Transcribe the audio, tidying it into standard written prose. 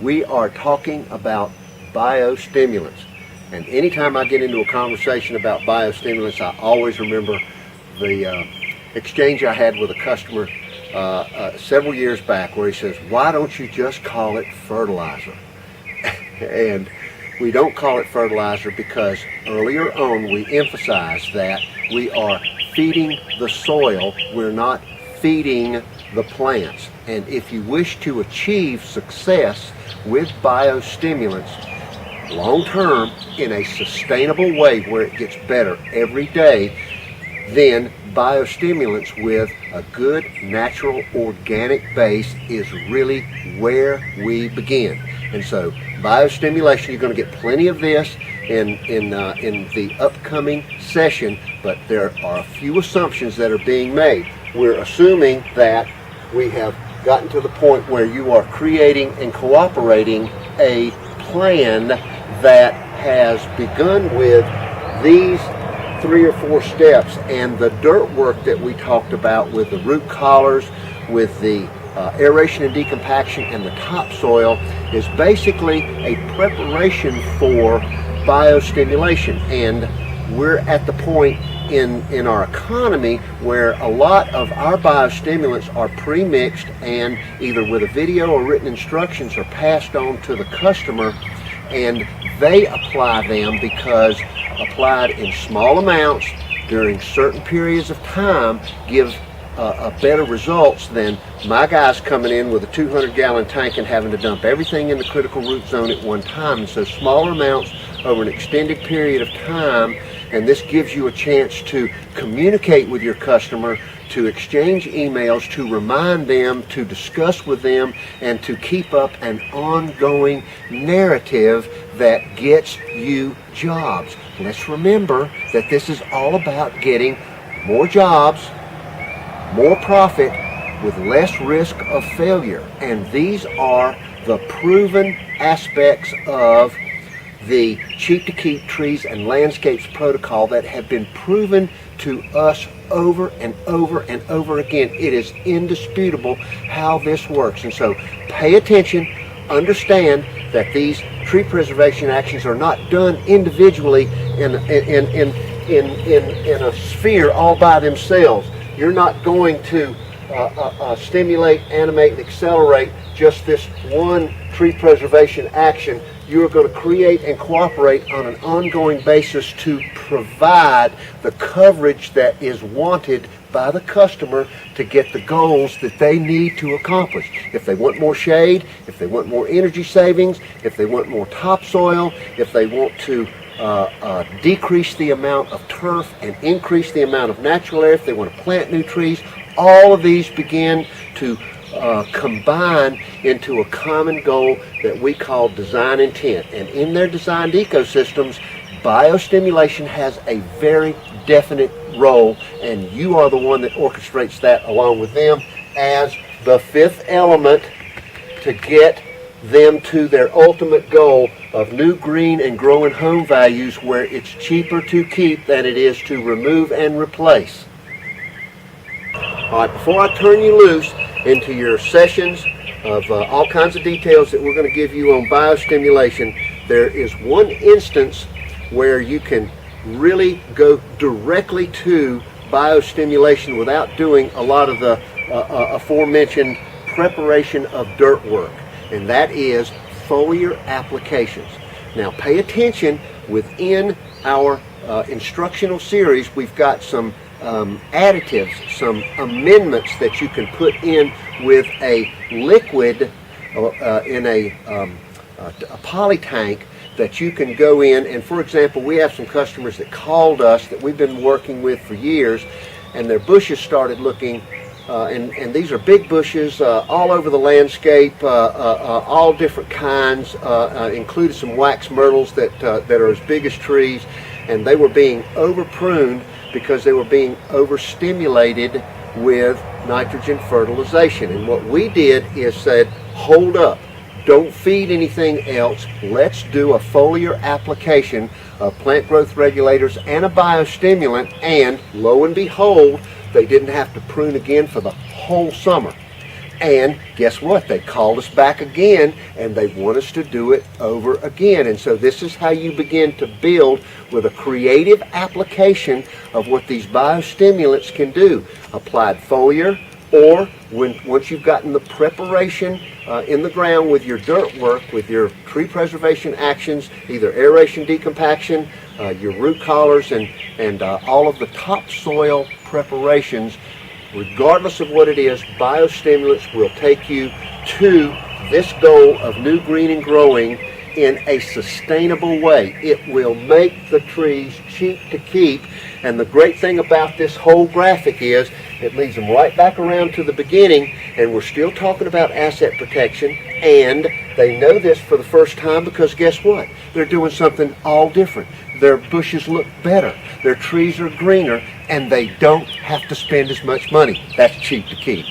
We are talking about biostimulants. And anytime I get into a conversation about biostimulants, I always remember the exchange I had with a customer several years back where he says, why don't you just call it fertilizer? And we don't call it fertilizer because earlier on we emphasized that we are feeding the soil, we're not feeding the plants. And if you wish to achieve success with biostimulants long term in a sustainable way where it gets better every day, then biostimulants with a good natural organic base is really where we begin. And so biostimulation, you're going to get plenty of this in the upcoming session, but there are a few assumptions that are being made. We're assuming that we have gotten to the point where you are creating and cooperating a plan that has begun with these 3 or 4 steps, and the dirt work that we talked about with the root collars, with the aeration and decompaction and the topsoil is basically a preparation for biostimulation. And we're at the point in our economy where a lot of our biostimulants are pre-mixed and either with a video or written instructions are passed on to the customer, and they apply them because applied in small amounts during certain periods of time give better results than my guys coming in with a 200-gallon tank and having to dump everything in the critical root zone at one time. And so smaller amounts over an extended period of time, and this gives you a chance to communicate with your customer, to exchange emails, to remind them, to discuss with them, and to keep up an ongoing narrative that gets you jobs. Let's remember that this is all about getting more jobs, more profit with less risk of failure. And these are the proven aspects of the Cheap to Keep Trees and Landscapes protocol that have been proven to us over and over and over again. It is indisputable how this works. And so pay attention, understand that these tree preservation actions are not done individually in a sphere all by themselves. You're not going to stimulate, animate, and accelerate just this one tree preservation action. You are going to create and cooperate on an ongoing basis to provide the coverage that is wanted by the customer to get the goals that they need to accomplish. If they want more shade, if they want more energy savings, if they want more topsoil, if they want to decrease the amount of turf and increase the amount of natural air, if they want to plant new trees, all of these begin to combine into a common goal that we call design intent. And in their designed ecosystems, biostimulation has a very definite role, and you are the one that orchestrates that along with them as the fifth element to get them to their ultimate goal of new green and growing home values where it's cheaper to keep than it is to remove and replace. All right, before I turn you loose into your sessions of all kinds of details that we're going to give you on biostimulation, there is one instance where you can really go directly to biostimulation without doing a lot of the aforementioned preparation of dirt work, and that is foliar applications. Now pay attention, within our instructional series we've got some additives, some amendments that you can put in with a liquid in a poly tank that you can go in. And for example, we have some customers that called us that we've been working with for years, and their bushes started looking and these are big bushes all over the landscape, all different kinds, included some wax myrtles that are as big as trees, and they were being over pruned because they were being overstimulated with nitrogen fertilization. And what we did is said, hold up, don't feed anything else, let's do a foliar application of plant growth regulators and a biostimulant, and lo and behold, they didn't have to prune again for the whole summer. And guess what? They called us back again, and they want us to do it over again. And so this is how you begin to build with a creative application of what these biostimulants can do. Applied foliar, or once you've gotten the preparation in the ground with your dirt work, with your tree preservation actions, either aeration decompaction, your root collars, and all of the topsoil preparations, regardless of what it is, biostimulants will take you to this goal of new green and growing in a sustainable way. It will make the trees cheap to keep. And the great thing about this whole graphic is it leads them right back around to the beginning, and we're still talking about asset protection, and they know this for the first time because guess what? They're doing something all different. Their bushes look better, their trees are greener, and they don't have to spend as much money. That's cheap to keep.